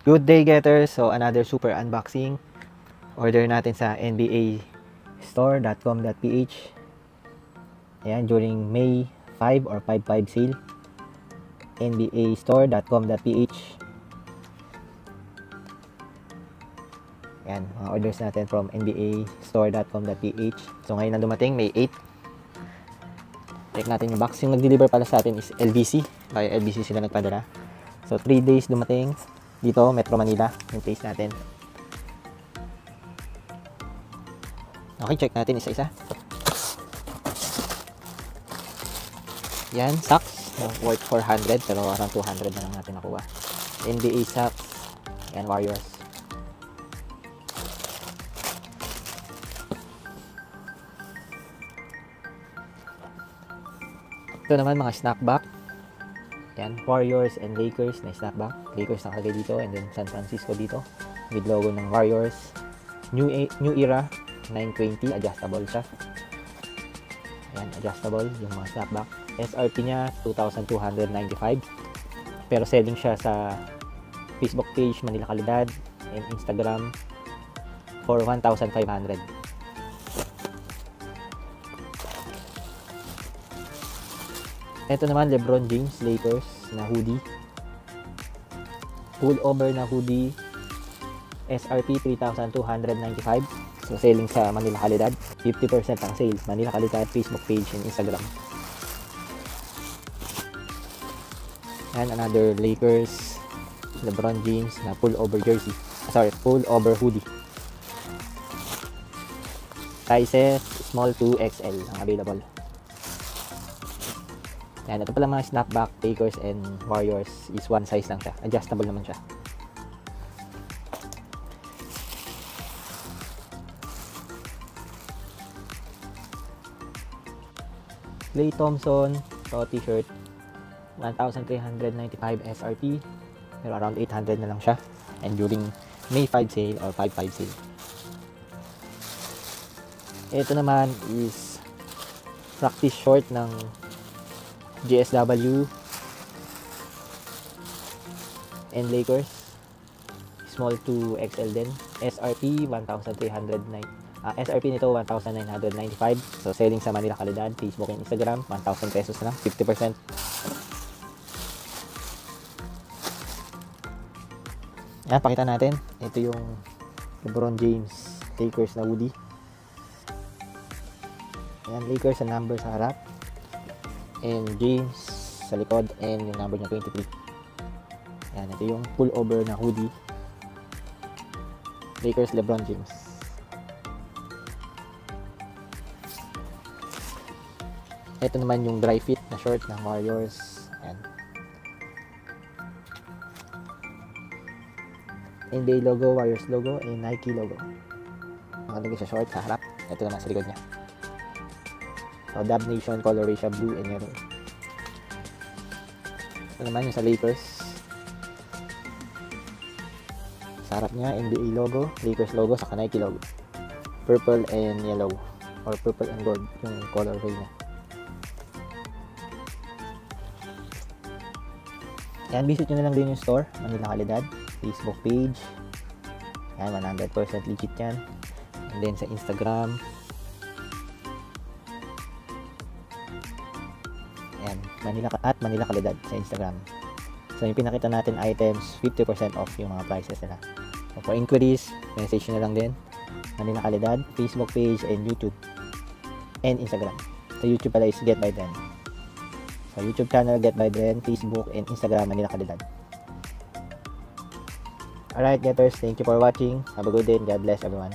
Good day, getters! So, another super unboxing. Order natin sa nbastore.com.ph. Ayan, during May 5 or 5/5 sale. nbastore.com.ph. Ayan, mga orders natin from nbastore.com.ph. So, ngayon na dumating, May 8. Check natin yung box. Yung nag-deliver pala sa atin is LBC. Kaya LBC sila nagpadala. So, 3 days dumating. Dito, Metro Manila, yung place natin. Okay, check natin isa-isa. Yan, socks. Worth 400, pero around 200 na lang natin nakuha. NBA socks. Yan, Warriors. Ito naman, mga snackback. Yan, Warriors and Lakers na snapback. Lakers nakalagay dito, and then San Francisco dito with logo ng Warriors. New Era 920, adjustable siya. Yan, adjustable yung mga snapback. SRP niya 2,295, pero selling siya sa Facebook page Manila Kalidad and Instagram for 1,500. Ito naman, LeBron James Lakers na hoodie. Pullover na hoodie. SRP 3,295. So, selling sa Manila Kalidad. 50% ang sale. Manila Kalidad Facebook page and Instagram. And another Lakers LeBron James na pullover jersey. Sorry, pullover hoodie. Sizes small to XL ang available. Yan, ito pala mga snapback, Lakers and Warriors is one size lang siya. Adjustable naman siya. Klay Thompson, so t-shirt, 1,395 SRP, pero around 800 na lang siya. And during May 5 sale or 5/5 sale. Ito naman is practice short ng GSW and Lakers, small to XL din. SRP 1,309. SRP nito 1,995. So selling sa Manila Kalidad, Facebook and Instagram, 1,000 pesos na lang, 50%. Yan, pakita natin. Ito yung LeBron James Lakers na hoodie. Yan, Lakers ang number sa harap, and James sa likod, and yung number niya 23. Yan, ito yung pullover na hoodie. Lakers LeBron James. Ito naman yung dry fit na short ng Warriors. Yan. NBA logo, Warriors logo, and Nike logo. Nakalagay sa short sa harap. Ito naman sa likod niya. So, Dub Nation colorway siya, blue and yellow. Ito naman yung sa Lakers. Sa harap niya, NBA logo, Lakers logo, saka Nike logo. Purple and yellow, or purple and gold yung colorway niya. Yan, visit nyo na lang din yung store, Manila Kalidad, Facebook page. Yan, 100% legit yan. And then sa Instagram, Manila Kalidad sa Instagram. So, yung pinakita natin items, 50% off yung mga prices nila. So, for inquiries, message nyo na lang din. Manila Kalidad, Facebook page, and YouTube. And Instagram. Sa YouTube pala is Get By Dren. So, YouTube channel, Get By Dren, Facebook, and Instagram, Manila Kalidad. Alright, getters, thank you for watching. Have a good day and God bless everyone.